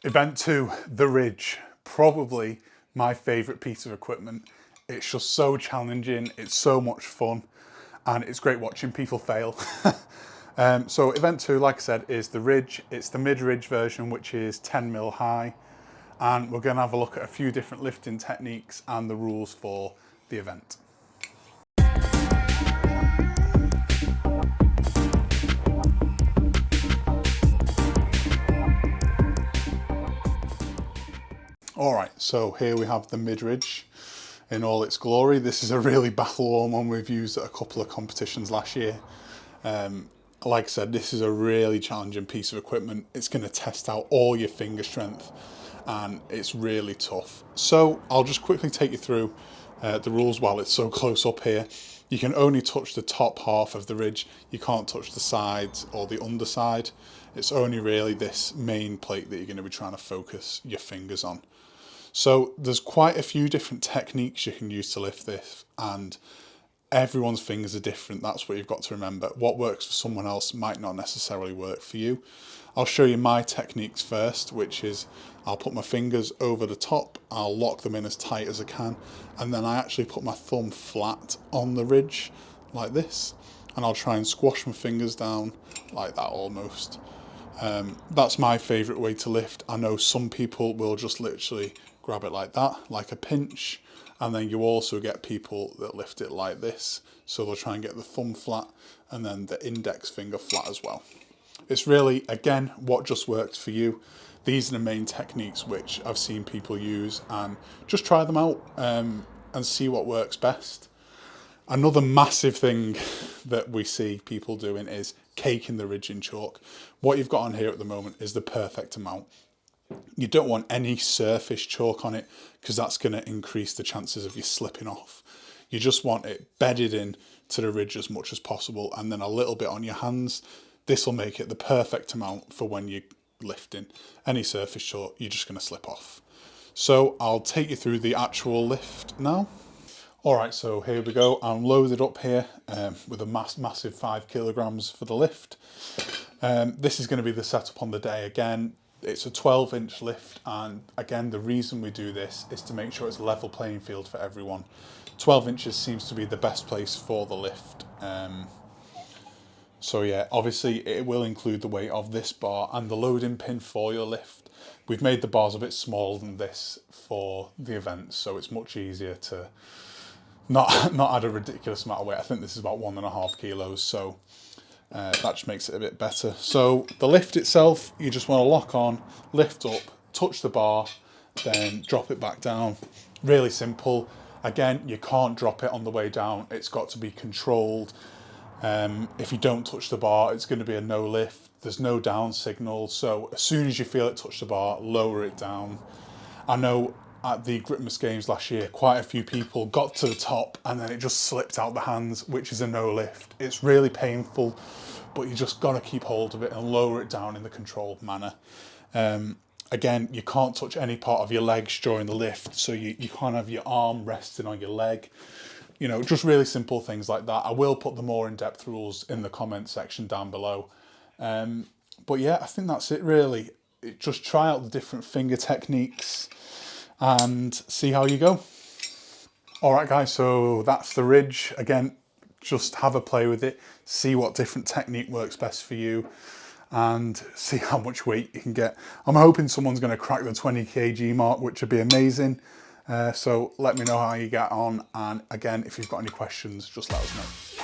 Event 2, the ridge, probably my favourite piece of equipment. It's just so challenging, it's so much fun, and it's great watching people fail. So event 2, like I said, is the ridge. It's the mid-ridge version, which is 10mm high, and we're going to have a look at a few different lifting techniques and the rules for the event. Alright, so here we have the mid-ridge in all its glory. This is a really battle-worn one we've used at a couple of competitions last year. Like I said, this is a really challenging piece of equipment. It's going to test out all your finger strength and it's really tough. So I'll just quickly take you through the rules while it's so close up here. You can only touch the top half of the ridge. You can't touch the sides or the underside. It's only really this main plate that you're going to be trying to focus your fingers on. So there's quite a few different techniques you can use to lift this, and everyone's fingers are different. That's what you've got to remember. What works for someone else might not necessarily work for you. I'll show you my techniques first, which is I'll put my fingers over the top, I'll lock them in as tight as I can, and then I actually put my thumb flat on the ridge like this, and I'll try and squash my fingers down like that almost. That's my favourite way to lift. I know some people will just literally grab it like that, like a pinch, and then you also get people that lift it like this. So they'll try and get the thumb flat and then the index finger flat as well. It's really, again, what just works for you. These are the main techniques which I've seen people use, and just try them out and see what works best. Another massive thing that we see people doing is caking the ridge in chalk. What you've got on here at the moment is the perfect amount. You don't want any surface chalk on it because that's going to increase the chances of you slipping off. You just want it bedded in to the ridge as much as possible, and then a little bit on your hands. This will make it the perfect amount for when you're lifting. Any surface chalk, you're just going to slip off. So I'll take you through the actual lift now. Alright, so here we go. I'm loaded up here with a massive 5 kilograms for the lift. This is going to be the setup on the day again. It's a 12-inch lift, and again, the reason we do this is to make sure it's a level playing field for everyone. 12 inches seems to be the best place for the lift. So yeah, obviously it will include the weight of this bar and the loading pin for your lift. We've made the bars a bit smaller than this for the event, so it's much easier to not add a ridiculous amount of weight. I think this is about 1.5 kilos, so that just makes it a bit better. So the lift itself, you just want to lock on, lift up, touch the bar, then drop it back down. Really simple. Again, you can't drop it on the way down. It's got to be controlled. If you don't touch the bar, it's going to be a no lift. There's no down signal. So as soon as you feel it touch the bar, lower it down. I know at the Gritmas Games last year, quite a few people got to the top and then it just slipped out the hands, which is a no lift. It's really painful, but you just got to keep hold of it and lower it down in the controlled manner. Again, you can't touch any part of your legs during the lift, so you can't have your arm resting on your leg. You know, just really simple things like that. I will put the more in-depth rules in the comment section down below. But yeah, I think that's it really. Just try out the different finger techniques and see how you go. Alright guys, so that's the ridge. Again, just have a play with it, see what different technique works best for you, and see how much weight you can get. I'm hoping someone's going to crack the 20 kg mark, which would be amazing. So let me know how you get on, and again, if you've got any questions, just let us know.